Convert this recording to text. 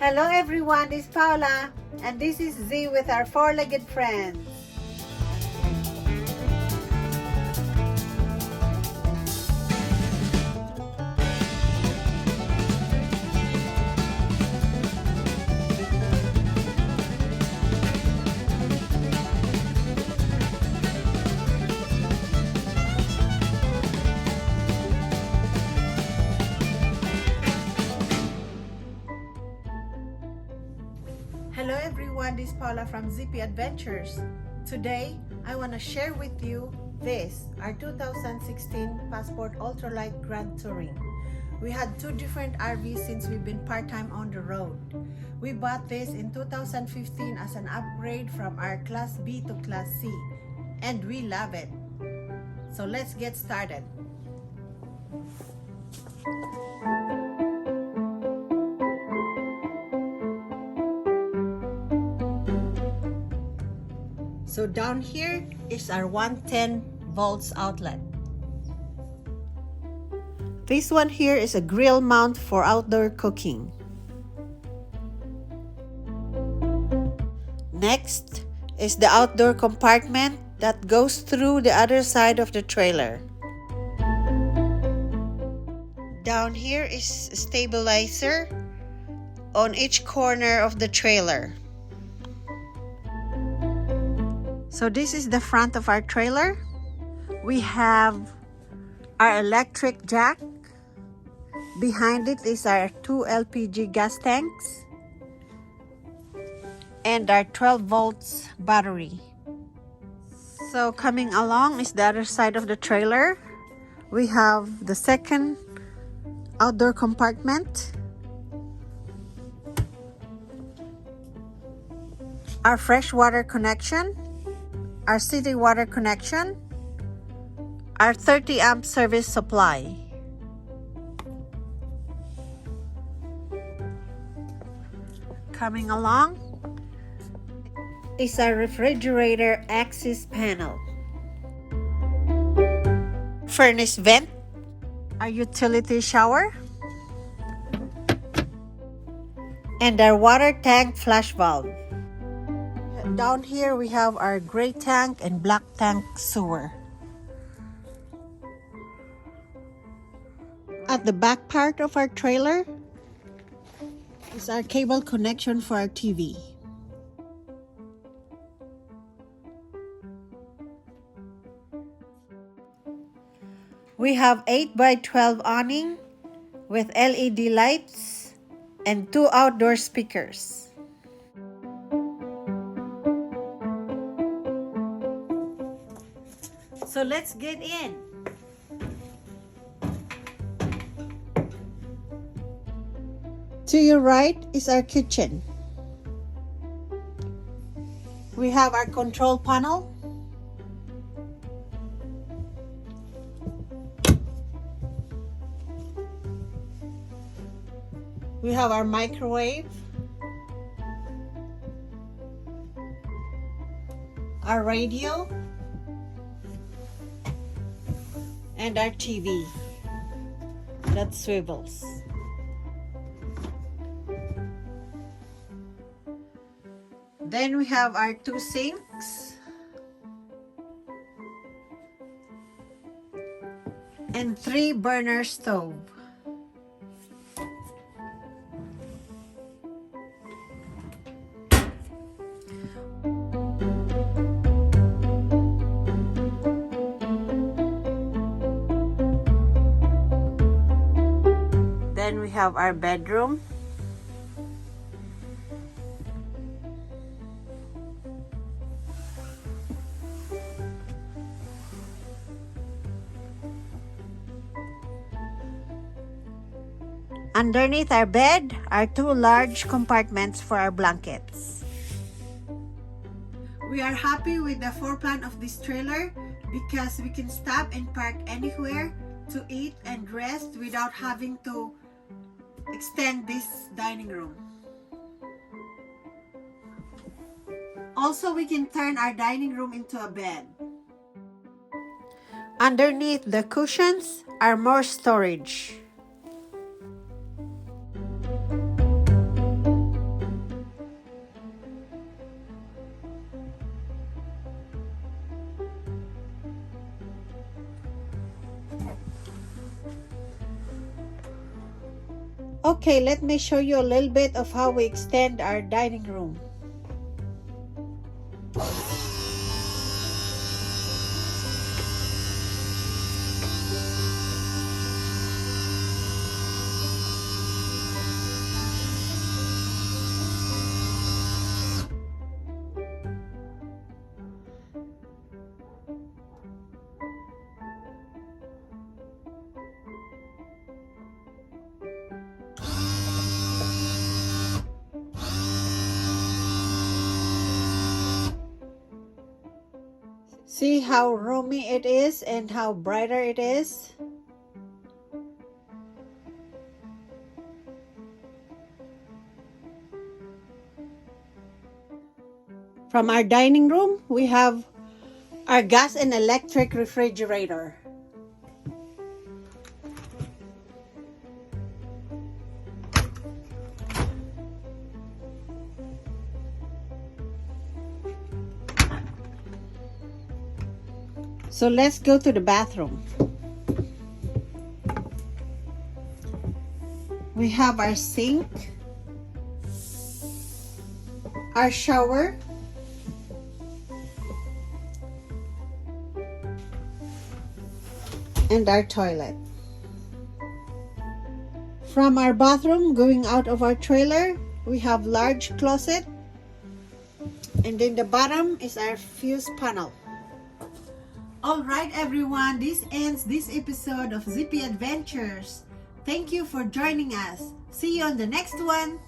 Hello everyone, this is Paula and this is Z with our four-legged friends. Hello everyone, this is Paula from ZP Adventures. Today, I want to share with you this, our 2016 Passport Ultra Lite Grand Touring. We had two different RVs since we've been part-time on the road. We bought this in 2015 as an upgrade from our Class B to Class C, and we love it. So let's get started. So down here is our 110 volts outlet. This one here is a grill mount for outdoor cooking. Next is the outdoor compartment that goes through the other side of the trailer. Down here is a stabilizer on each corner of the trailer. So this is the front of our trailer. We have our electric jack. Behind it is our two LPG gas tanks and our 12 volts battery. So coming along is the other side of the trailer. We have the second outdoor compartment, our freshwater connection, our city water connection, our 30 amp service supply. Coming along is our refrigerator access panel, furnace vent, our utility shower, and our water tank flush valve. Down here we have our gray tank and black tank sewer. At the back part of our trailer is our cable connection for our TV. We have 8x12 awning with LED lights and two outdoor speakers. So let's get in. To your right is our kitchen. We have our control panel. We have our microwave, our radio, and our TV that swivels. Then we have our two sinks and 3 burner stove. Then we have our bedroom. Underneath our bed are 2 large compartments for our blankets. We are happy with the floor plan of this trailer because we can stop and park anywhere to eat and rest without having to extend this dining room. Also, we can turn our dining room into a bed. Underneath the cushions are more storage. Okay, let me show you a little bit of how we extend our dining room. See how roomy it is and how brighter it is? From our dining room, we have our gas and electric refrigerator. So let's go to the bathroom. We have our sink, our shower, and our toilet. From our bathroom, going out of our trailer, we have large closet, and in the bottom is our fuse panel. Alright everyone, this ends this episode of Zippy Adventures. Thank you for joining us. See you on the next one.